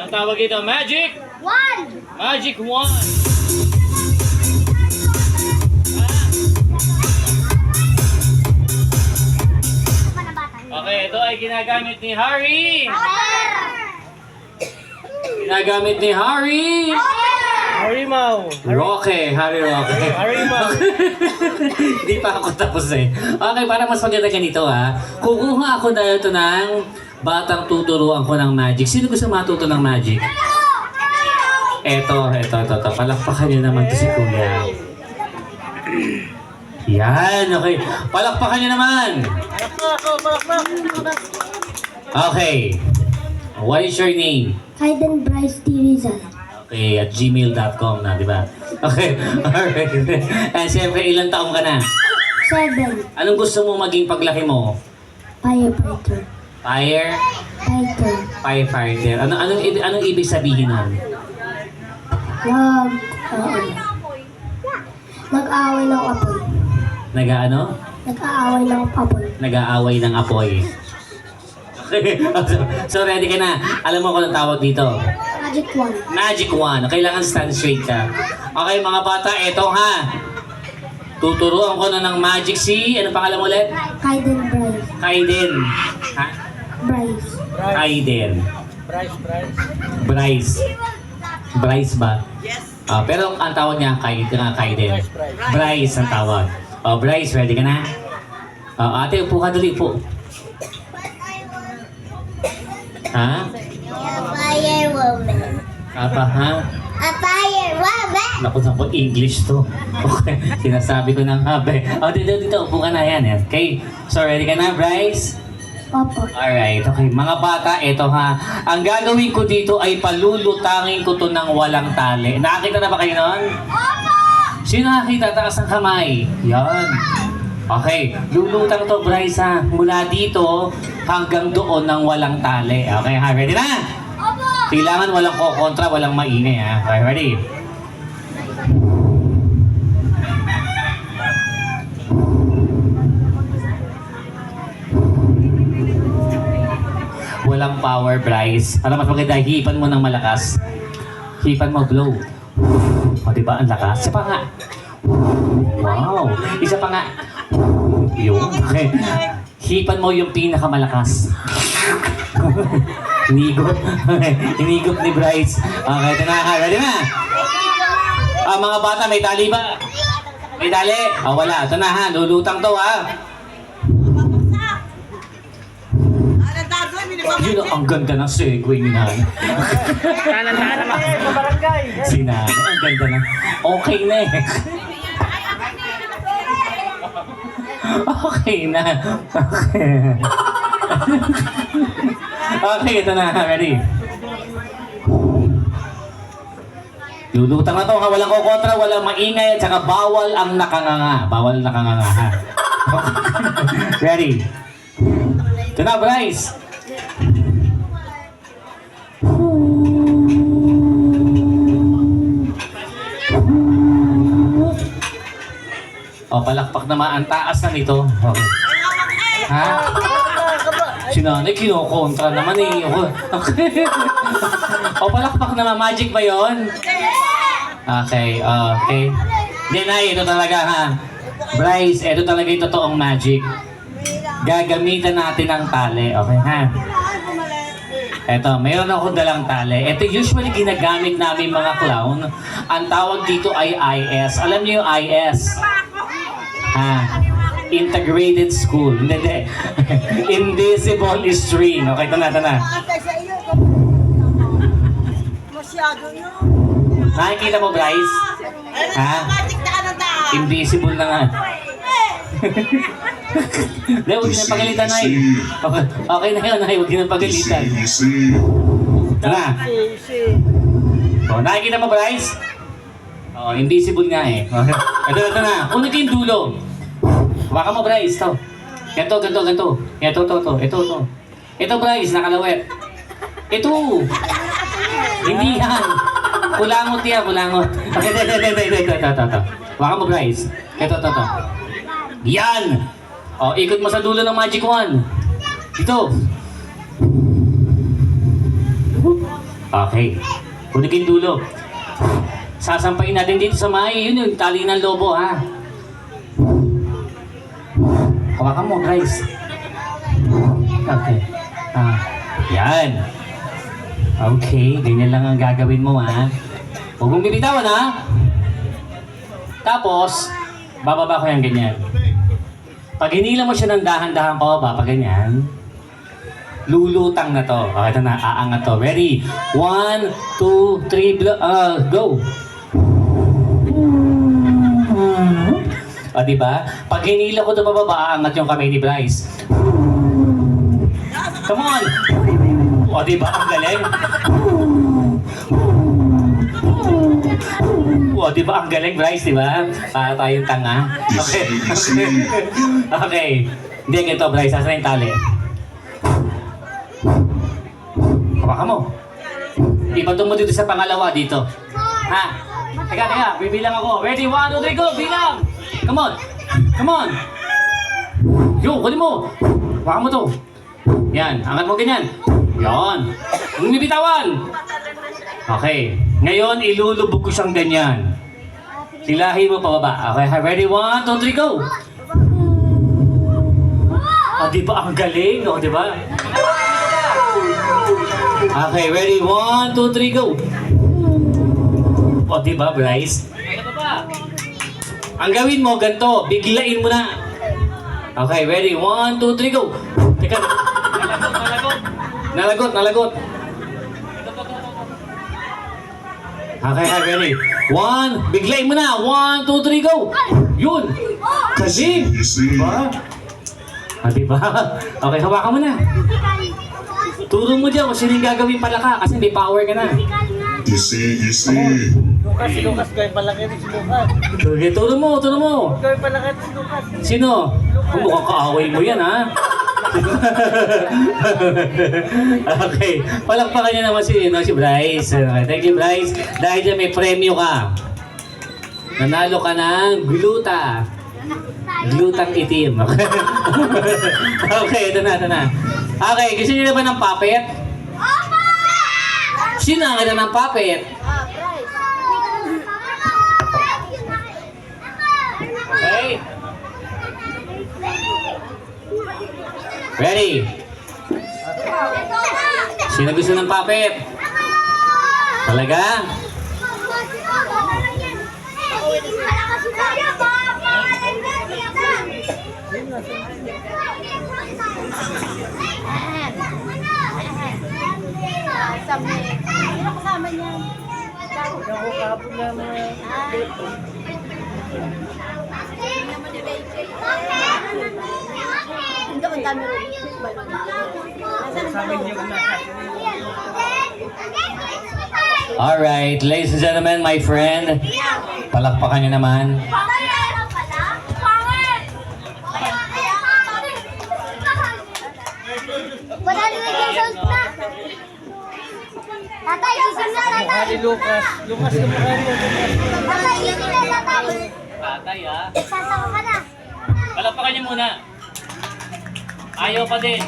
Tawag ito, Magic 1! Magic 1. Okay, ito ay ginagamit ni Harry. Ginagamit ni Harry. Harry Mau. Roque, Harry Roque. Harry Mau. Hindi pa ako tapos eh. Okay, para mas maganda ganito ha. Kukuha ako na ito ng batang tuturuan ko ng magic. Sino gusto matuto ng magic? Eto. Palakpakan niyo naman to si Kuya. Yan, okay. Palakpakan niyo naman. Okay. What is your name? Hayden Bryce T. Rizal. Okay, at gmail.com na, di ba? Okay, alright. And siyempre, ilang taong ka na? 7. Anong gusto mo maging paglaki mo? Firefighter. Firefighter. Fighter. Anong ibig sabihin nun? Nag-aaway ng apoy. Nag-ano? Nag-aaway ng apoy. Nag-aaway ng apoy. So ready ka na? Alam mo kung anong tawag dito? Magic 1. Magic 1. Kailangan stand straight ka. Okay mga bata, eto ha. Tuturuan ko na ng magic si... Ano pangalan mo ulit? Hayden Bryce. Kaiden. Ha? Bryce. Kaiden. Bryce. Bryce ba? Yes. Pero ang tawag niya, Kaiden. Bryce ang tawag. Bryce, ready ka na? Ate, upo ka dali po. Ha? A firewoman. Apa, ha? A firewoman. Naku, English to. Okay, sinasabi ko ng habe. Dito, upo ka na yan. Okay, so ready ka na, Bryce? Opo. Alright, okay. Mga bata, eto ha. Ang gagawin ko dito ay palulutangin ko to ng walang tali. Nakakita na ba kayo nun? Opo! Sino nakakita? Taas ng kamay. Yan. Okay, lulutang to, Bryce ha. Mula dito hanggang doon ng walang tali. Okay ha, ready na? Opo! Kailangan walang kokontra, walang maingay ha. Okay, ready? Walang power, Bryce. Para mas maganda, hipan mo ng malakas. Hipan mo, blow. O, diba? Ang lakas. Isa pa nga. Wow. Isa pa nga. Yung. Okay. Hipan mo yung pinakamalakas. Inigop. Inigop ni Bryce. Okay, ito na. Ready na? Mga bata, may tali ba? May tali? Wala. Ito na ha. Lulutang to ha. Yun ang ganda ng segue ni Nani. Tanan-tanan naman sa barangay. Si Nani, ang ganda na. Okay na eh. Okay na. Okay. Okay, ito na. Ready? Lulutang na to ha. Walang kokontra, walang maingay, at saka bawal ang nakanganga. Bawal nakanganga ha. Ready? Ito na, Bryce. Palakpak naman. Ang taas na nito. Okay. Ha? Si Nanay, kinokontra naman eh. Okay. Palakpak naman. Magic ba yon? Okay, okay. Hindi, Nay, ito talaga ha. Bryce, ito talaga yung totoong magic. Gagamitan natin ang tali. Okay, ha? Eto, mayroon akong dalang tali. Ito usually ginagamit namin mga clown. Ang tawag dito ay IS. Alam niyo yung IS? Integrated School. Hindi. Invisible String. Okay, ito na. Masyado yun. Nakikita mo, Bryce? Ha? Invisible na nga. Hindi, huwag na pagalitan, Nay. Okay na yun, Nay. Huwag na pagalitan. Ito na. Nakikita mo, Bryce? Invisible nga eh. Ito na. Kunit yung dulo. Baka mo, Bryce. Ito. Ganto. Ito, Bryce. Nakalawet. Ito. Hindi yan. Kulangot yan. Okay, ito. Baka mo, Bryce. Ito. Yan. Ikot mo sa dulo ng magic wand. Ito. Okay. Kunit yung dulo. Sasampain natin dito sa may, yun yung tali ng lobo, ha? Hawakan mo, Bryce. Okay. Yan. Okay, ganyan lang ang gagawin mo, ha? Huwag mong bibitawan, ha? Tapos, bababa ko yan ganyan. Pag hinila mo siya ng dahan-dahan pababa, pag ganyan, lulutang na to. Okay, ito na, aangat to. Ready? 1, 2, 3, go! Diba? Pag hinila ko ito pababa, aangat yung kamay ni Bryce. Come on! Diba? Ang galing. Diba? Ang galing, Bryce, diba? Para tayong tanga. Okay. Okay. Hindi, ganito, Bryce. Saan yung tali? Hawakan mo. Ipatong mo dito sa pangalawa, dito. Ha? Teka. Bibilang ako. Ready? 1, 2, 3, go! Bilang! Come on! Yo, kunin mo! Hawakan mo to. Yan. Angat mo ganyan. Yan. Huwag bibitawan. Okay. Ngayon, ilulubog ko siyang ganyan. Silahin mo pababa. Okay, ready? 1, 2, 3, go! Diba? Ang galing, diba? Okay, ready? 1, 2, 3, go! Diba, Bryce? Ang gawin mo, ganito. Biglain mo na. Okay, ready? 1, 2, 3, go! Teka, nalagot. Okay, ready? 1, biglain mo na. 1, 2, 3, go! Yun! Galing! Diba? Diba? Okay, hawakan mo na. Turo mo dyan kung sino yung gagawin palaka kasi may power ka na. Easy. Si Lucas, gawin palaki si Lucas. Okay, turo mo. Gawin palaki si Lucas. Sino? Mukhang kaaway mo yan, ha? Okay, palakpakan niyo naman si Bryce. Okay, thank you, Bryce. Dahil dyan may premyo ka. Nanalo ka ng glutang itim. Okay, ito na. Okay, gusto niyo na ba ng puppet? Sino ang ganda ng puppet? Okay. Ready? Sino gusto ng puppet? Talaga? Sino kasama niya? Nakukapon na mga... Hindi ko dami rin. Sa amin yung nasa... Alright, ladies and gentlemen, my friend. Palakpakan niyo naman. Wala na nag-sound na. Tatay, isin na Mukha tatay. ni Lucas. Lucas na mukha ni Lucas. Tatay, isin na tatay. Tatay ah. Sasama ka na. Palapakan niyo muna. Ayaw pa din.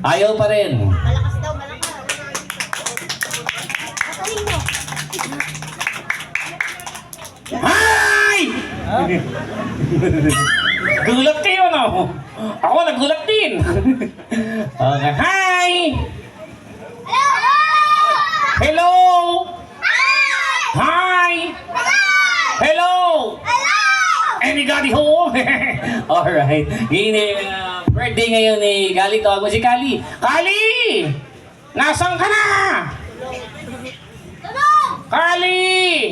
Ayaw pa rin. Malakas daw, malakas. Tatayin mo. Hi! Ha? Gulat kayo, no? Ako nagulat din. Okay. Hi! Hello! Hi! Hello! Anybody home? Alright. Ngayon, birthday ngayon ni Gali. Tawag mo si Kali. Kali! Nasaan ka na? Kali!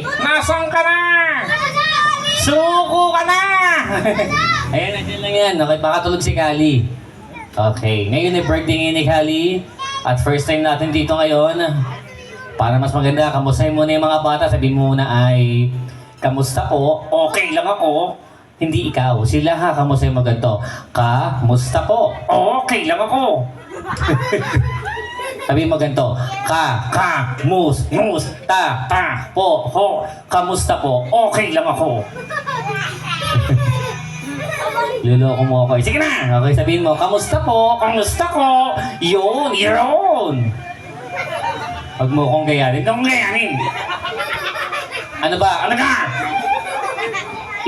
Nasaan ka na? Suko ka na! Ayan, nandiyan lang yan. Okay, baka tulog si Kali. Okay, ngayon ay birthday ngayon ni Kali. At first time natin dito ngayon. Para mas maganda, kamustahin muna yung mga bata. Sabihin mo muna ay, kamusta po? Okay lang ako. Hindi ikaw. Sila ha, kamusta yung maganto. Kamusta po? Okay lang ako. Sabihin mo ganito. Po, ho. Kamusta po? Okay lang ako. Luloko mo ako. Sige na! Okay, sabihin mo, kamusta po? Kamusta ko? Yun! Huwag mo kong gayanin. Huwag gayanin! Ano ba? Ano ka?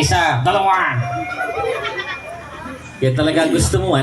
Isa, dalawa. Yan talaga gusto mo.